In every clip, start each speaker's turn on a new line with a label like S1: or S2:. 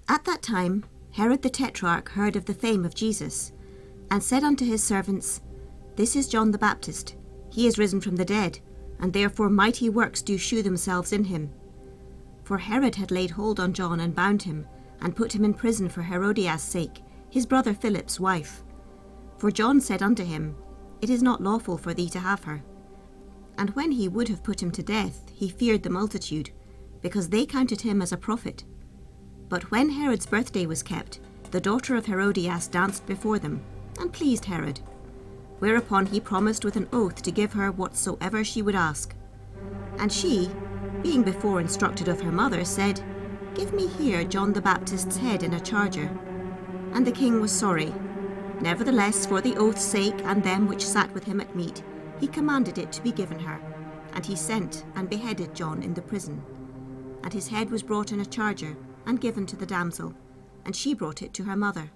S1: At that time Herod the Tetrarch heard of the fame of Jesus, and said unto his servants, This is John the Baptist. He is risen from the dead, and therefore mighty works do shew themselves in him. For Herod had laid hold on John, and bound him, and put him in prison for Herodias' sake, his brother Philip's wife. For John said unto him, It is not lawful for thee to have her. And when he would have put him to death, he feared the multitude, because they counted him as a prophet. But when Herod's birthday was kept, the daughter of Herodias danced before them, and pleased Herod. Whereupon he promised with an oath to give her whatsoever she would ask. And she, being before instructed of her mother, said, Give me here John the Baptist's head in a charger. And the king was sorry. Nevertheless, for the oath's sake, and them which sat with him at meat, he commanded it to be given her. And he sent and beheaded John in the prison. And his head was brought in a charger, and given to the damsel, and she brought it to her mother.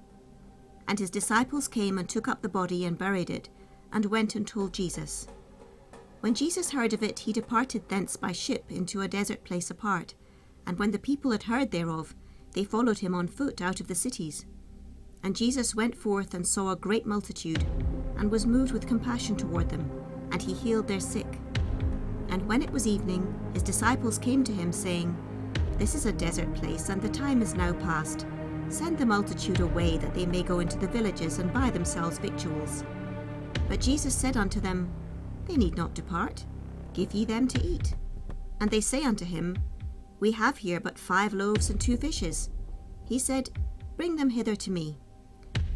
S1: And his disciples came and took up the body and buried it, and went and told Jesus. When Jesus heard of it, he departed thence by ship into a desert place apart. And when the people had heard thereof, they followed him on foot out of the cities. And Jesus went forth and saw a great multitude, and was moved with compassion toward them, and he healed their sick. And when it was evening, his disciples came to him, saying, This is a desert place, and the time is now past. Send the multitude away, that they may go into the villages and buy themselves victuals. But Jesus said unto them, They need not depart. Give ye them to eat. And they say unto him, We have here but 5 loaves and 2 fishes. He said, Bring them hither to me.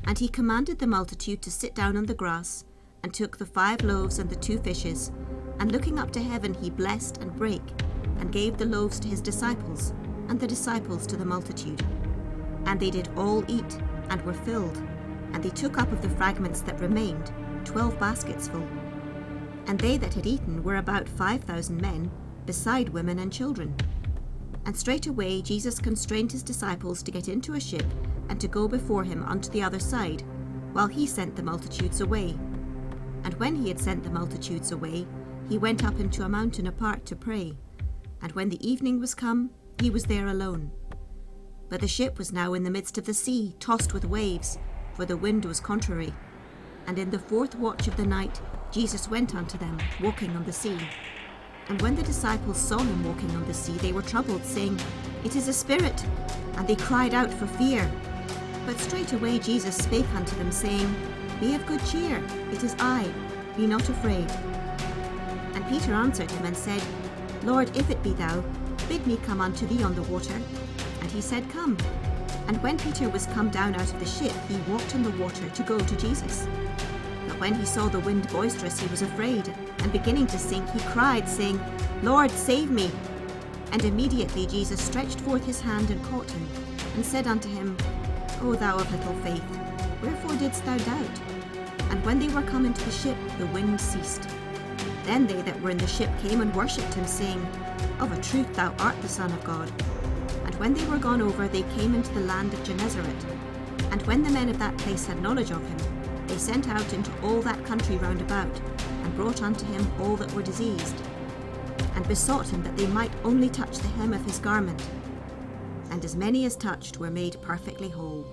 S1: And he commanded the multitude to sit down on the grass, and took the 5 loaves and the 2 fishes, and looking up to heaven he blessed and brake, and gave the loaves to his disciples, and the disciples to the multitude. And they did all eat, and were filled, and they took up of the fragments that remained 12 baskets full. And they that had eaten were about 5,000 men, beside women and children. And straightway Jesus constrained his disciples to get into a ship, and to go before him unto the other side, while he sent the multitudes away. And when he had sent the multitudes away, he went up into a mountain apart to pray. And when the evening was come, he was there alone. But the ship was now in the midst of the sea, tossed with waves, for the wind was contrary. And in the 4th watch of the night, Jesus went unto them, walking on the sea. And when the disciples saw him walking on the sea, they were troubled, saying, It is a spirit. And they cried out for fear. But straightway Jesus spake unto them, saying, Be of good cheer, it is I, be not afraid. And Peter answered him and said, Lord, if it be thou, bid me come unto thee on the water. And he said, Come. And when Peter was come down out of the ship, he walked on the water to go to Jesus. But when he saw the wind boisterous, he was afraid, and beginning to sink, he cried, saying, Lord, save me. And immediately Jesus stretched forth his hand and caught him, and said unto him, O thou of little faith, wherefore didst thou doubt? And when they were come into the ship, the wind ceased. Then they that were in the ship came and worshipped him, saying, Of a truth thou art the Son of God. And when they were gone over, they came into the land of Gennesaret. And when the men of that place had knowledge of him, they sent out into all that country round about, and brought unto him all that were diseased, and besought him that they might only touch the hem of his garment. And as many as touched were made perfectly whole.